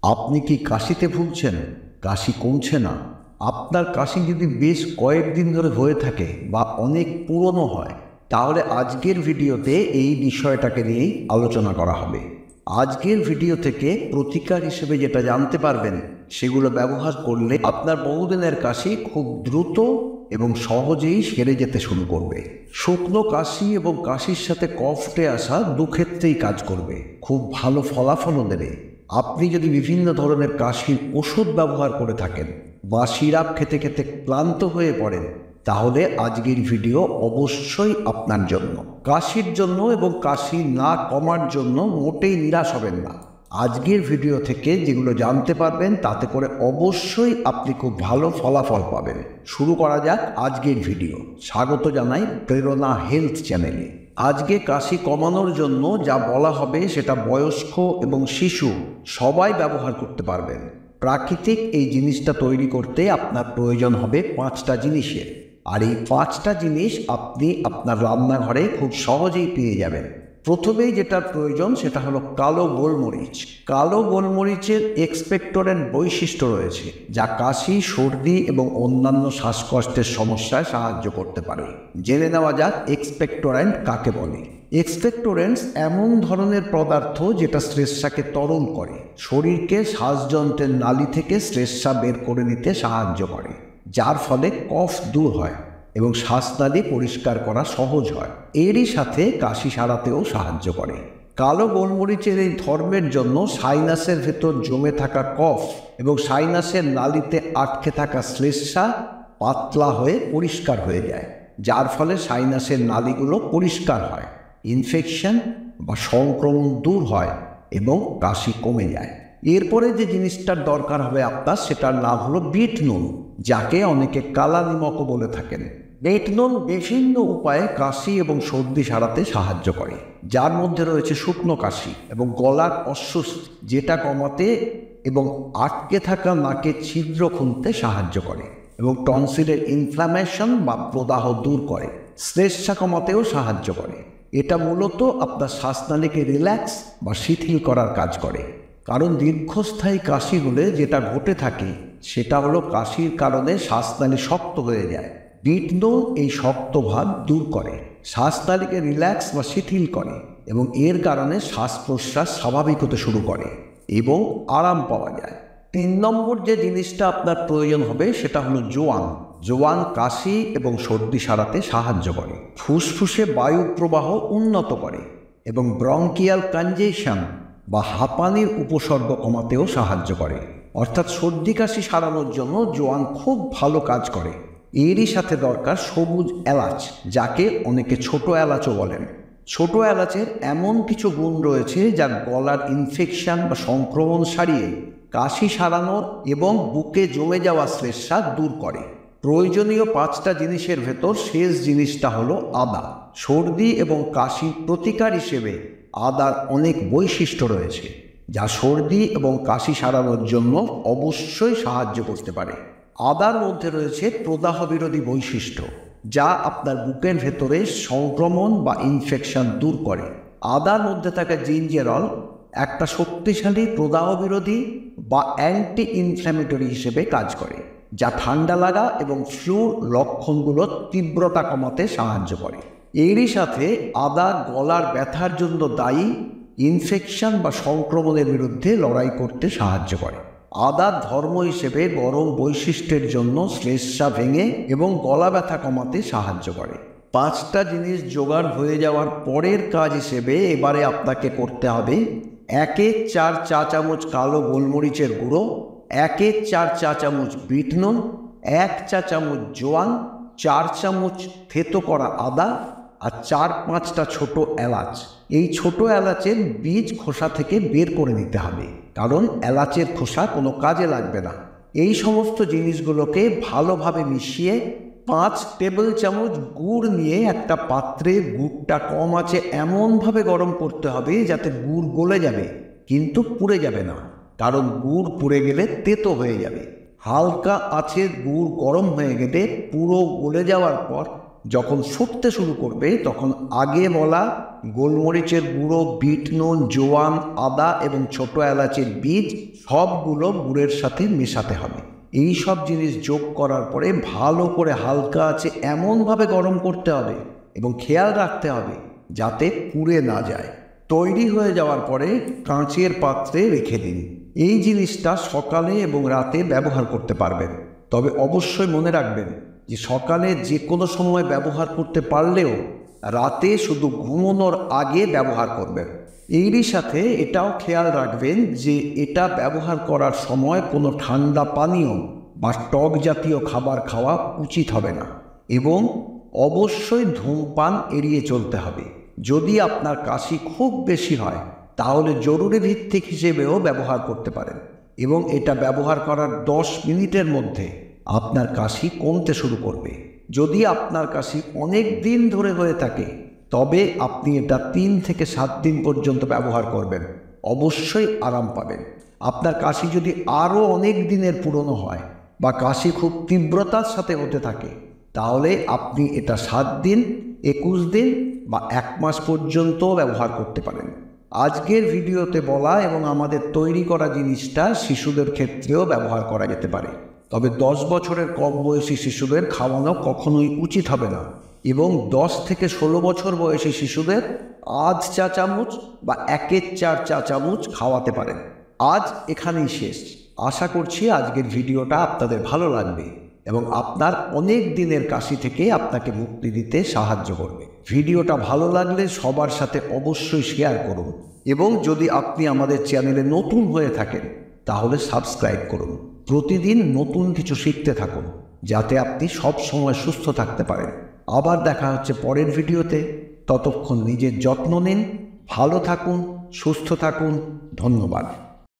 আপনি কি কাশিতে ভুগছেন? কাশি কমছে না? আপনার কাশি যদি বেশ কয়েকদিন ধরে হয়ে থাকে বা অনেক পুরনো হয়, তাহলে আজকের ভিডিওতে এই বিষয়টাকে নিয়েই আলোচনা করা হবে। আজকের ভিডিও থেকে প্রতিকার হিসেবে যেটা জানতে পারবেন, সেগুলো ব্যবহার করলে আপনার বহুদিনের কাশি খুব দ্রুত এবং সহজেই সেরে যেতে শুরু করবে। শুকনো কাশি এবং কাশির সাথে কফ উঠে আসা দুক্ষেত্রেই কাজ করবে, খুব ভালো ফলাফলও দেবে। আপনি যদি বিভিন্ন ধরনের কাশির ওষুধ ব্যবহার করে থাকেন বা সিরাপ খেতে খেতে ক্লান্ত হয়ে পড়েন, তাহলে আজকের ভিডিও অবশ্যই আপনার জন্য। কাশির জন্য এবং কাশি না কমার জন্য মোটেই নিরাশ হবেন না। আজকের ভিডিও থেকে যেগুলো জানতে পারবেন, তাতে করে অবশ্যই আপনি খুব ভালো ফলাফল পাবেন। শুরু করা যাক আজকের ভিডিও। স্বাগত জানাই প্রেরণা হেলথ চ্যানেলে। আজকে কাশি কমানোর জন্য যা বলা হবে সেটা বয়স্ক এবং শিশু সবাই ব্যবহার করতে পারবেন। প্রাকৃতিক এই জিনিসটা তৈরি করতে আপনার প্রয়োজন হবে 5টা জিনিসের, আর এই 5টা জিনিস আপনি আপনার রান্নাঘরে খুব সহজেই পেয়ে যাবেন। প্রথমেই যেটা প্রয়োজন সেটা হলো কালো গোলমরিচ। কালো গোলমরিচের এক্সপেক্টোরেন্ট বৈশিষ্ট্য রয়েছে, যা কাশি, সর্দি এবং অন্যান্য শ্বাসকষ্টের সমস্যায় সাহায্য করতে পারে। জেনে নেওয়া যাক এক্সপেক্টোরেন্ট কাকে বলে। এক্সপেক্টোরেন্টস এমন ধরনের পদার্থ যেটা শ্লেষ্মাকে তরল করে, শরীরকে শ্বাসযন্ত্রের নালি থেকে শ্লেষ্মা বের করে নিতে সাহায্য করে, যার ফলে কফ দূর হয় এবং শ্বাসনালী পরিষ্কার করা সহজ হয়। এরই সাথে কাশি সারাতেও সাহায্য করে। কালো গোলমরিচের এই ধর্মের জন্য সাইনাসের ভেতর জমে থাকা কফ এবং সাইনাসের নালীতে আটকে থাকা শ্লেষ্মা পাতলা হয়ে পরিষ্কার হয়ে যায়, যার ফলে সাইনাসের নালীগুলো পরিষ্কার হয়, ইনফেকশন বা সংক্রমণ দূর হয় এবং কাশি কমে যায়। এরপরে যে জিনিসটার দরকার হবে আপনার, সেটার নাম হলো বিট নুন, যাকে অনেকে কালা নিমকও বলে থাকেন। বিট নুন বিভিন্ন উপায়ে কাশি এবং সর্দি সারাতে সাহায্য করে, যার মধ্যে রয়েছে শুকনো কাশি এবং গলার অস্বস্তি, যেটা কমাতে এবং আটকে থাকা নাকের ছিদ্র খুলতে সাহায্য করে, এবং টনসিলের ইনফ্লামেশন বা প্রদাহ দূর করে, শ্লেষ্মা কমাতেও সাহায্য করে। এটা মূলত আপনার শ্বাসনালীকে রিল্যাক্স বা শিথিল করার কাজ করে। কারণ দীর্ঘস্থায়ী কাশি হলে যেটা ঘটে থাকে সেটা হলো কাশির কারণে শ্বাসনালী শক্ত হয়ে যায়। বিট নুন এই শক্ত ভাব দূর করে, শ্বাসনালীকে রিল্যাক্স বা শিথিল করে, এবং এর কারণে শ্বাস প্রশ্বাস স্বাভাবিক হতে শুরু করে এবং আরাম পাওয়া যায়। 3 নম্বর যে জিনিসটা আপনার প্রয়োজন হবে সেটা হলো জোয়ান। জোয়ান কাশি এবং সর্দি সারাতে সাহায্য করে, ফুসফুসে বায়ু প্রবাহ উন্নত করে এবং ব্রঙ্কিয়াল কনজেশন বা হাঁপানির উপসর্গ কমাতেও সাহায্য করে। অর্থাৎ সর্দি কাশি সারানোর জন্য জোয়ান খুব ভালো কাজ করে। এরই সাথে দরকার সবুজ এলাচ, যাকে অনেকে ছোট এলাচও বলেন। ছোট এলাচের এমন কিছু গুণ রয়েছে যা গলার ইনফেকশন বা সংক্রমণ সারিয়ে কাশি সারানোর এবং বুকে জমে যাওয়া শ্লেষ্মা দূর করে। প্রয়োজনীয় 5টা জিনিসের ভেতর শেষ জিনিসটা হলো আদা। সর্দি এবং কাশির প্রতিকার হিসেবে আদার অনেক বৈশিষ্ট্য রয়েছে, যা সর্দি এবং কাশি সারানোর জন্য অবশ্যই সাহায্য করতে পারে। আদার মধ্যে রয়েছে প্রদাহ বিরোধী বৈশিষ্ট্য, যা আপনার বুকের ভেতরে সংক্রমণ বা ইনফেকশন দূর করে। আদার মধ্যে থাকা জিঞ্জেরল একটা শক্তিশালী প্রদাহ বিরোধী বা অ্যান্টি ইনফ্ল্যামেটরি হিসেবে কাজ করে, যা ঠান্ডা লাগা এবং ফ্লুর লক্ষণগুলোর তীব্রতা কমাতে সাহায্য করে। এরই সাথে আদা গলার ব্যথার জন্য দায়ী ইনফেকশন বা সংক্রমণের বিরুদ্ধে লড়াই করতে সাহায্য করে। আদার ধর্ম হিসেবে গরম বৈশিষ্ট্যের জন্য শ্লেষ্মা ভেঙে এবং গলা ব্যথা কমাতে সাহায্য করে। 5টা জিনিস জোগাড় হয়ে যাওয়ার পরের কাজ হিসেবে এবারে আপনাকে করতে হবে 1/4 চা চামচ কালো গোলমরিচের গুঁড়ো, 1/4 চা চামচ বিট নুন, 1 চা চামচ জোয়ান, 4 চামচ থেতো করা আদা, আর 4-5টা ছোট এলাচ। এই ছোট এলাচের বীজ খোসা থেকে বের করে নিতে হবে, কারণ এলাচের খোসা কোনো কাজে লাগবে না। এই সমস্ত জিনিসগুলোকে ভালোভাবে মিশিয়ে 5 টেবিল চামচ গুড় নিয়ে একটা পাত্রে গুড়টা কম আঁচে এমনভাবে গরম করতে হবে যাতে গুড় গলে যাবে, কিন্তু পুড়ে যাবে না, কারণ গুড় পুড়ে গেলে তেতো হয়ে যাবে। হালকা আঁচে গুড় গরম হয়ে গেলে পুরো গলে যাওয়ার পর যখন ফুটতে শুরু করবে তখন আগে বলা গোলমরিচের গুঁড়ো, বিট নুন, জোয়ান, আদা এবং ছোট এলাচের বীজ সবগুলো গুড়ের সাথে মেশাতে হবে। এই সব জিনিস যোগ করার পরে ভালো করে হালকা আঁচে এমনভাবে গরম করতে হবে এবং খেয়াল রাখতে হবে যাতে পুড়ে না যায়। তৈরি হয়ে যাওয়ার পরে কাঁচের পাত্রে রেখে দিন। এই জিনিসটা সকালে এবং রাতে ব্যবহার করতে পারবেন, তবে অবশ্যই মনে রাখবেন যে সকালে যে কোনো সময় ব্যবহার করতে পারলেও রাতে শুধু ঘুমানোর আগে ব্যবহার করবেন। এরই সাথে এটাও খেয়াল রাখবেন যে এটা ব্যবহার করার সময় কোনো ঠান্ডা পানীয় বা টক জাতীয় খাবার খাওয়া উচিত হবে না এবং অবশ্যই ধূমপান এড়িয়ে চলতে হবে। যদি আপনার কাশি খুব বেশি হয় তাহলে জরুরি ভিত্তিক হিসেবেও ব্যবহার করতে পারেন এবং এটা ব্যবহার করার 10 মিনিটের মধ্যে আপনার কাশি কমতে শুরু করবে। যদি আপনার কাশি অনেক দিন ধরে হয়ে থাকে তবে আপনি এটা 3 থেকে 7 দিন পর্যন্ত ব্যবহার করবেন, অবশ্যই আরাম পাবেন। আপনার কাশি যদি আরও অনেক দিনের পুরনো হয় বা কাশি খুব তীব্রতার সাথে হতে থাকে তাহলে আপনি এটা 7 দিন, 21 দিন বা 1 মাস পর্যন্ত ব্যবহার করতে পারেন। আজকের ভিডিওতে বলা এবং আমাদের তৈরি করা জিনিসটা শিশুদের ক্ষেত্রেও ব্যবহার করা যেতে পারে, তবে 10 বছরের কম বয়সী শিশুদের খাওয়ানো কখনোই উচিত হবে না এবং 10 থেকে 16 বছর বয়সী শিশুদের আধ চা চামচ বা 1/4 চা চামচ খাওয়াতে পারেন। আজ এখানেই শেষ। আশা করছি আজকের ভিডিওটা আপনাদের ভালো লাগবে এবং আপনার অনেক দিনের কাশি থেকে আপনাকে মুক্তি দিতে সাহায্য করবে। ভিডিওটা ভালো লাগলে সবার সাথে অবশ্যই শেয়ার করুন এবং যদি আপনি আমাদের চ্যানেলে নতুন হয়ে থাকেন তাহলে সাবস্ক্রাইব করুন। প্রতিদিন নতুন কিছু শিখতে থাকুন যাতে আপনি সব সময় সুস্থ থাকতে পারেন। আবার দেখা হচ্ছে পরের ভিডিওতে। ততক্ষণ নিজের যত্ন নিন, ভালো থাকুন, সুস্থ থাকুন। ধন্যবাদ।